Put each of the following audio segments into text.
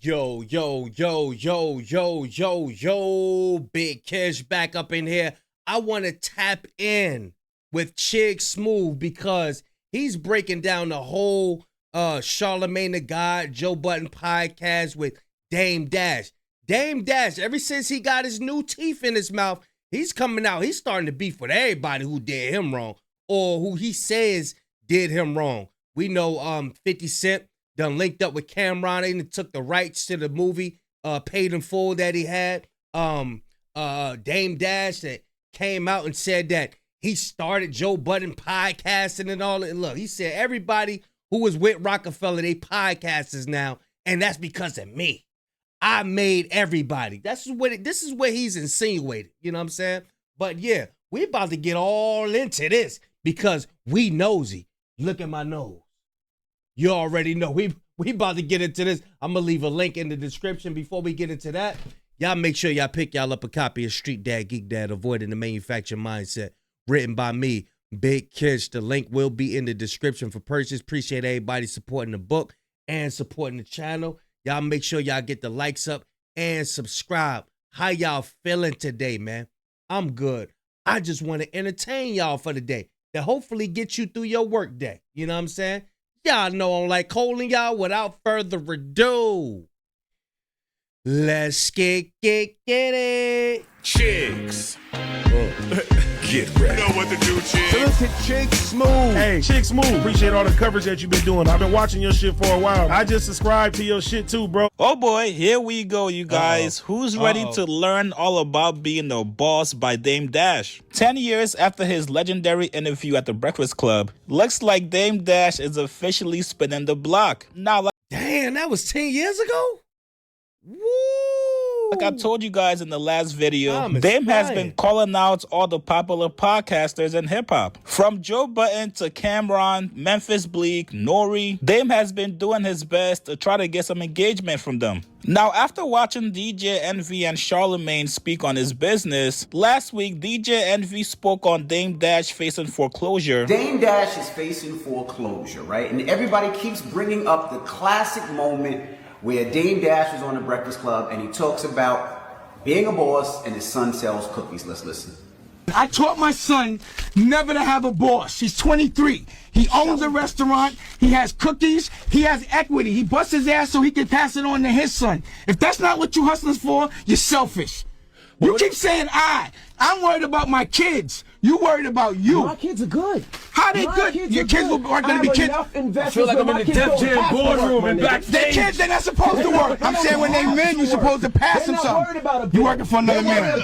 Yo, yo, yo, yo, yo, yo, yo, Big Kish back up in here. I want to tap in with Chig Smooth because he's breaking down the whole Charlemagne the God, Joe Budden podcast with Dame Dash. Dame Dash, ever since he got his new teeth in his mouth, he's coming out. He's starting to beef with everybody who did him wrong or who he says did him wrong. We know 50 Cent done linked up with Cameron and took the rights to the movie, paid in full that he had. Dame Dash that came out and said that he started Joe Budden podcasting and all that. Look, he said everybody who was with Rockefeller, they podcasters now, and that's because of me. I made everybody. This is what he's insinuated. You know what I'm saying? But yeah, we about to get all into this because we nosy. Look at my nose. You already know. We about to get into this. I'm going to leave a link in the description before we get into that. Y'all make sure y'all pick y'all up a copy of Street Dad, Geek Dad, Avoiding the Manufacturing Mindset, written by me, Big Kish. The link will be in the description for purchase. Appreciate everybody supporting the book and supporting the channel. Y'all make sure y'all get the likes up and subscribe. How y'all feeling today, man? I'm good. I just want to entertain y'all for the day to hopefully get you through your work day. You know what I'm saying? Y'all know I don't like holding y'all. Without further ado, let's get it. Chicks. Get ready. You know what to do, Chicks. So look at Chig Smooth. Hey, Chig Smooth, appreciate all the coverage that you've been doing. I've been watching your shit for a while. I just subscribed to your shit too, bro. Oh boy, here we go, you guys. Who's ready to learn all about being the boss by Dame Dash? 10 years after his legendary interview at the Breakfast Club, looks like Dame Dash is officially spinning the block. Now, Damn, that was 10 years ago? Woo! like I told you guys in the last video, Thomas Dame has Ryan. been calling out all the popular podcasters in hip-hop. From Joe Budden to Cameron, Memphis Bleak, Nori, Dame has been doing his best to try to get some engagement from them. Now, after watching DJ Envy and Charlemagne speak on his business, last week DJ Envy spoke on Dame Dash facing foreclosure. Dame Dash is facing foreclosure, right? And everybody keeps bringing up the classic moment where Dame Dash was on the Breakfast Club and he talks about being a boss and his son sells cookies. Let's listen. I taught my son never to have a boss. He's 23. He owns a restaurant. He has cookies. He has equity. He busts his ass so he can pass it on to his son. If that's not what you hustlers for, you're selfish. You keep saying I'm worried about my kids. You worried about you. My kids are good. How they good? Your kids are going to be kids. I feel like I'm in the Def Jam boardroom and They're backstage. kids, they're not supposed to work. I'm saying when they men, you're supposed to pass them something. You working for another man.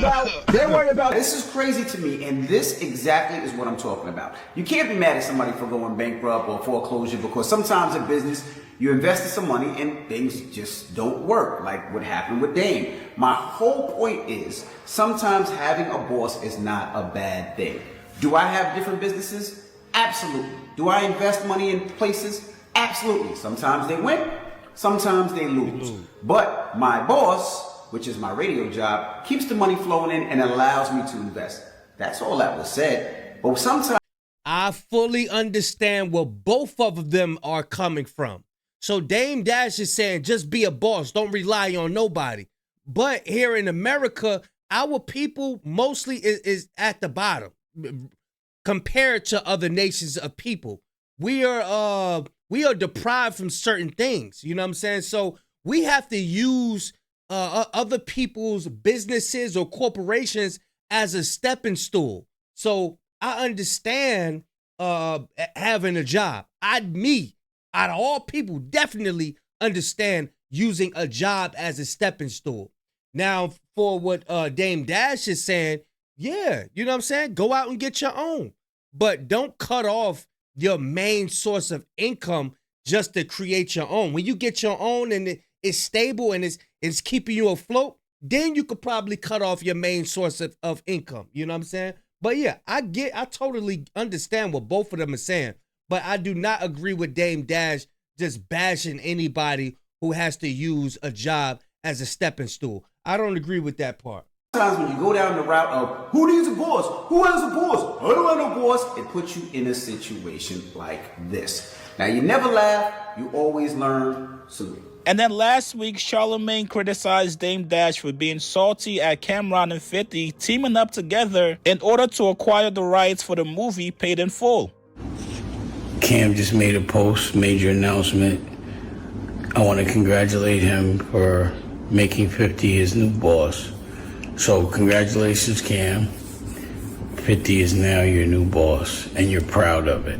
They're worried about This is crazy to me, and this exactly is what I'm talking about. You can't be mad at somebody for going bankrupt or foreclosure because sometimes in business, you invested some money and things just don't work, like what happened with Dame. My whole point is sometimes having a boss is not a bad thing. Do I have different businesses? Absolutely. Do I invest money in places? Absolutely. Sometimes they win, sometimes they lose. But my boss, which is my radio job, keeps the money flowing in and allows me to invest. That's all that was said. But sometimes I fully understand where both of them are coming from. So Dame Dash is saying, just be a boss. Don't rely on nobody. But here in America, our people mostly is at the bottom compared to other nations of people. We are deprived from certain things. You know what I'm saying? So we have to use other people's businesses or corporations as a stepping stool. So I understand having a job. Out of all people, definitely understand using a job as a stepping stool. Now, for what Dame Dash is saying, yeah, you know what I'm saying? Go out and get your own. But don't cut off your main source of income just to create your own. When you get your own and it's stable and it's keeping you afloat, then you could probably cut off your main source of income. You know what I'm saying? But yeah, I totally understand what both of them are saying. But I do not agree with Dame Dash just bashing anybody who has to use a job as a stepping stool. I don't agree with that part. sometimes when you go down the route of who needs a boss? Who has a boss? I don't have no boss. It puts you in a situation like this. Now, you never laugh, you always learn. Salute. And then last week, Charlemagne criticized Dame Dash for being salty at Cameron and 50 teaming up together in order to acquire the rights for the movie Paid in Full. Cam just made a post, major announcement. I want to congratulate him for making 50 his new boss. So congratulations, Cam. 50 is now your new boss, and you're proud of it.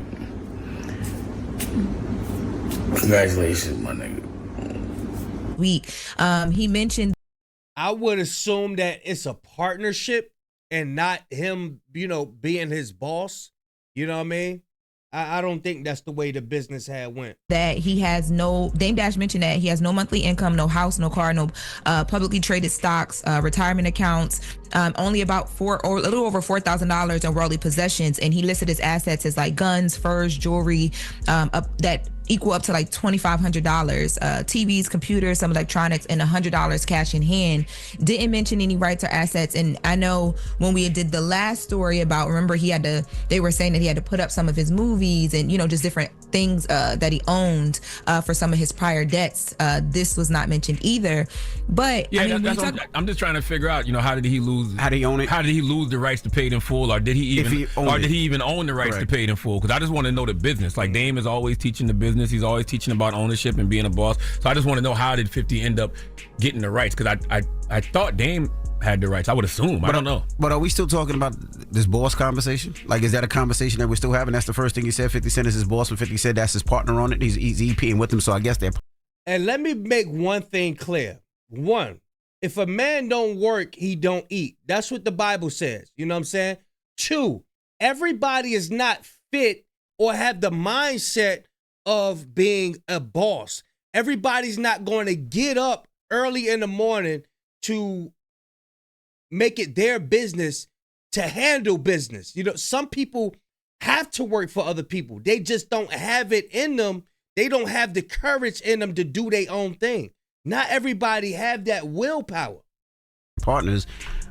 Congratulations, my nigga. He mentioned, I would assume that it's a partnership and not him, being his boss. You know what I mean? I don't think that's the way the business had went. that he has Dame Dash mentioned that he has no monthly income, no house, no car, no publicly traded stocks, retirement accounts, only about a little over $4,000 in worldly possessions. And he listed his assets as like guns, furs, jewelry, that equal up to like $2,500, TVs, computers, some electronics, and $100 cash in hand. Didn't mention any rights or assets. And I know when we did the last story about, remember they were saying that he had to put up some of his movies and, just different things that he owned for some of his prior debts. This was not mentioned either. But yeah, I mean, I'm just trying to figure out, how did he lose? How did he own it? How did he lose the rights to Paid in Full, or did he even own the rights to Paid in Full? Because I just want to know the business. Like Dame is always teaching the business. He's always teaching about ownership and being a boss. So I just want to know, how did 50 end up getting the rights? Because I thought Dame had the rights. I would assume. I don't know. But are we still talking about this boss conversation? Like, is that a conversation that we're still having? That's the first thing he said. 50 Cent is his boss, but 50 said that's his partner on it. He's EPing with him, so I guess they're... And let me make one thing clear. One, if a man don't work, he don't eat. That's what the Bible says. You know what I'm saying? Two, everybody is not fit or have the mindset of being a boss. Everybody's not going to get up early in the morning to make it their business to handle business. Some people have to work for other people. They just don't have it in them. They don't have the courage in them to do their own thing. Not everybody have that willpower. Partners.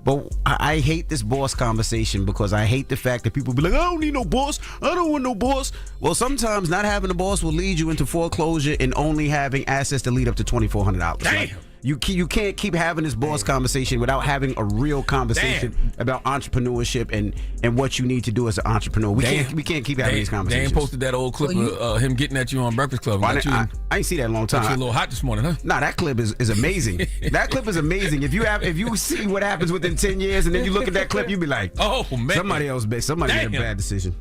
But I hate this boss conversation because I hate the fact that people be like, I don't need no boss. I don't want no boss. Well, sometimes not having a boss will lead you into foreclosure and only having assets that lead up to $2,400. Damn. Like, you can't keep having this boss conversation without having a real conversation about entrepreneurship and what you need to do as an entrepreneur. We can't keep having these conversations. Dan posted that old clip of him getting at you on Breakfast Club. I ain't see that in a long time. Got you a little hot this morning, huh? Nah, that clip is amazing. That clip is amazing. If you see what happens within 10 years and then you look at that clip, you be like, oh man, somebody made a bad decision.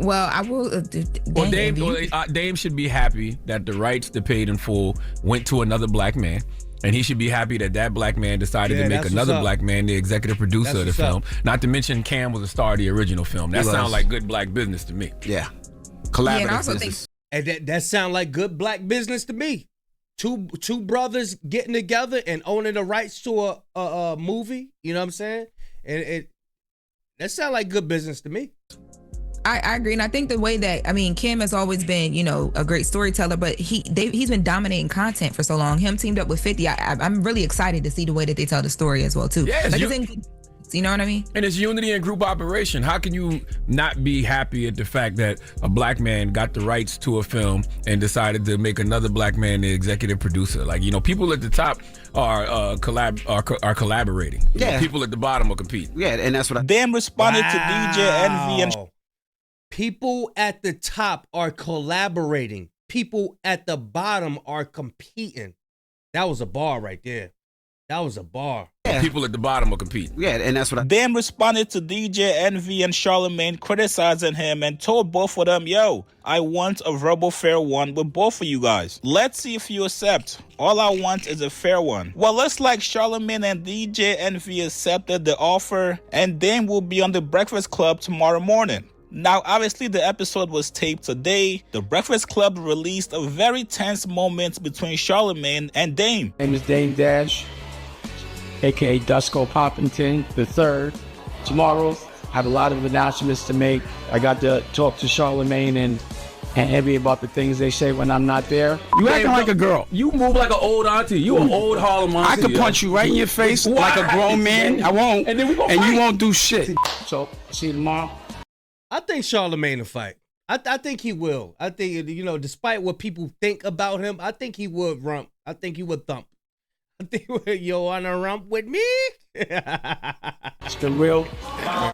well, I will. Dame should be happy that the rights to Paid in Full went to another black man. And he should be happy that black man decided to make another black man the executive producer of the film. Not to mention Cam was a star of the original film. That sounds like good black business to me. Yeah. Collaborative business. And that sound like good black business to me. Two brothers getting together and owning the rights to a movie. You know what I'm saying? And that sound like good business to me. I agree, and I think the way that Kim has always been, a great storyteller, but he's been dominating content for so long. Him teamed up with 50. I'm really excited to see the way that they tell the story as well too. Yeah, you know what I mean? And it's unity and group operation. How can you not be happy at the fact that a black man got the rights to a film and decided to make another black man the executive producer? Like, people at the top are collaborating. Yeah. People at the bottom are competing. Yeah, and that's what Dame responded to DJ Envy and people at the top are collaborating. People at the bottom are competing. That was a bar right there. That was a bar. Yeah. People at the bottom are competing. Yeah, and that's what Dame responded to DJ Envy and Charlemagne criticizing him and told both of them, yo, I want a verbal fair one with both of you guys. Let's see if you accept. All I want is a fair one. Well, looks like Charlemagne and DJ Envy accepted the offer, and Dame will be on the Breakfast Club tomorrow morning. Now, obviously, the episode was taped today. The Breakfast Club released a very tense moment between Charlemagne and Dame. My name is Dame Dash, a.k.a. Dusko Poppington III. Tomorrow, I have a lot of announcements to make. I got to talk to Charlemagne and Envy about the things they say when I'm not there. You acting like a girl. You move like an old auntie. You an old Harlem auntie. I could punch you right in your face like a grown man. I won't. And you won't do shit. So, see you tomorrow. I think Charlemagne will fight. I think he will. I think, despite what people think about him, I think he would rump. I think he would thump. I think, yo, wanna rump with me? It's the real.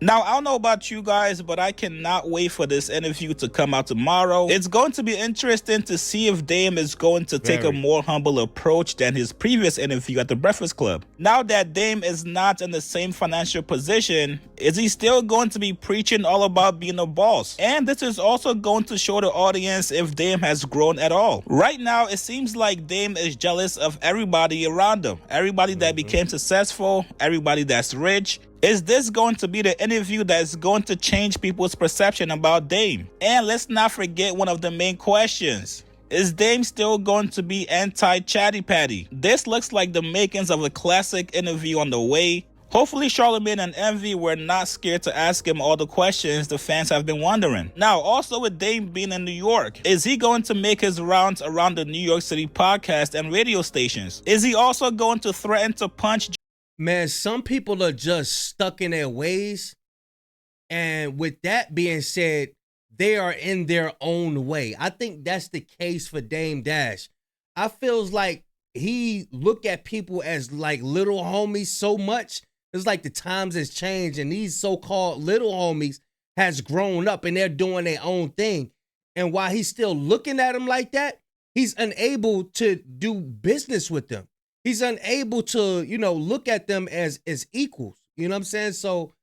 Now, I don't know about you guys, but I cannot wait for this interview to come out tomorrow. It's going to be interesting to see if Dame is going to take a more humble approach than his previous interview at the Breakfast Club. Now that Dame is not in the same financial position, is he still going to be preaching all about being a boss? And this is also going to show the audience if Dame has grown at all. Right now, it seems like Dame is jealous of everybody around him. Everybody that became successful, everybody that's rich. Is this going to be the interview that's going to change people's perception about Dame? And let's not forget one of the main questions. Is Dame still going to be anti-Chatty Patty? This looks like the makings of a classic interview on the way. Hopefully Charlemagne and Envy were not scared to ask him all the questions the fans have been wondering. Now, also with Dame being in New York, is he going to make his rounds around the New York City podcast and radio stations? Is he also going to threaten to punch? Man, some people are just stuck in their ways. And with that being said, they are in their own way. I think that's the case for Dame Dash. I feels like he look at people as like little homies so much. It's like the times has changed and these so-called little homies has grown up and they're doing their own thing. And while he's still looking at them like that, he's unable to do business with them. He's unable to, look at them as equals. You know what I'm saying? So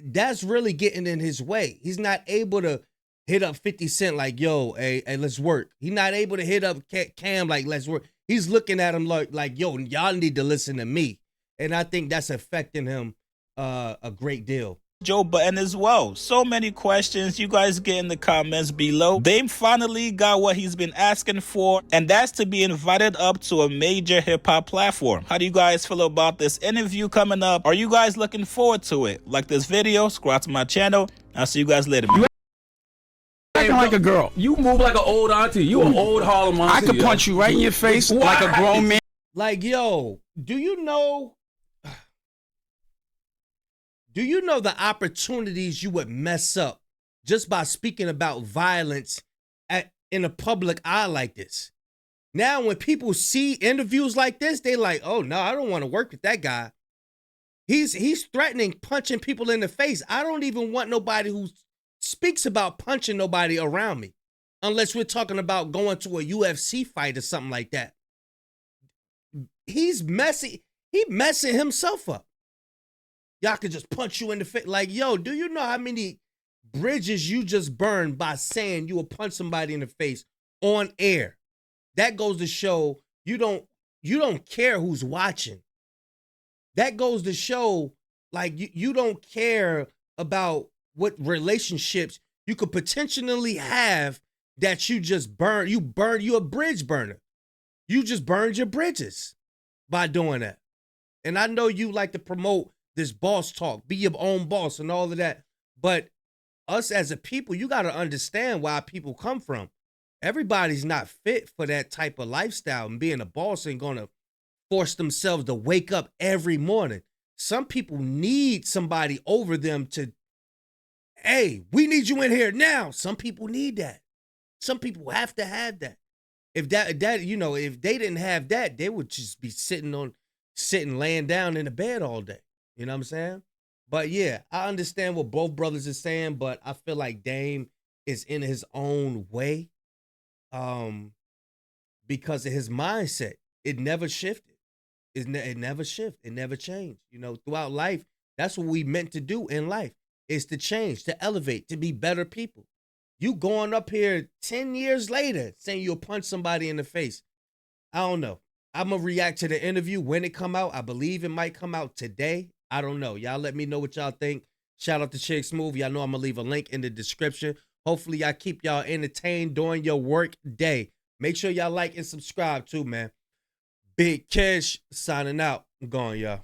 that's really getting in his way. He's not able to hit up 50 Cent like, yo, hey, let's work. He's not able to hit up Cam like, let's work. He's looking at him like, yo, y'all need to listen to me. And I think that's affecting him a great deal. Joe Button as well. So many questions. You guys get in the comments below. Dame finally got what he's been asking for, and that's to be invited up to a major hip-hop platform. How do you guys feel about this interview coming up? Are you guys looking forward to it? Like this video, subscribe to my channel. I'll see you guys later. Acting like a girl. You move like an old auntie. You an old Harlem auntie. I could punch you right in your face like a grown man. Like, yo, do you know the opportunities you would mess up just by speaking about violence in a public eye like this? Now, when people see interviews like this, they like, oh, no, I don't want to work with that guy. He's threatening punching people in the face. I don't even want nobody who speaks about punching nobody around me, unless we're talking about going to a UFC fight or something like that. He's messy. He messing himself up. Y'all could just punch you in the face. Like, yo, do you know how many bridges you just burned by saying you will punch somebody in the face on air? That goes to show you don't care who's watching. That goes to show, like, you don't care about what relationships you could potentially have that you just burn. You're a bridge burner. You just burned your bridges by doing that. And I know you like to promote this boss talk, be your own boss and all of that. But us as a people, you got to understand where people come from. Everybody's not fit for that type of lifestyle, and being a boss ain't going to force themselves to wake up every morning. Some people need somebody over them to, hey, we need you in here now. Some people need that. Some people have to have that. If if they didn't have that, they would just be sitting laying down in the bed all day. You know what I'm saying? But yeah, I understand what both brothers are saying, but I feel like Dame is in his own way because of his mindset. It never shifted. It never shifted. It never changed. Throughout life, that's what we meant to do in life, is to change, to elevate, to be better people. You going up here 10 years later saying you'll punch somebody in the face. I don't know. I'm going to react to the interview when it come out. I believe it might come out today. I don't know. Y'all let me know what y'all think. Shout out to Chick Smooth. Y'all know I'm going to leave a link in the description. Hopefully y'all keep y'all entertained during your work day. Make sure y'all like and subscribe too, man. Big Kish signing out. I'm going, y'all.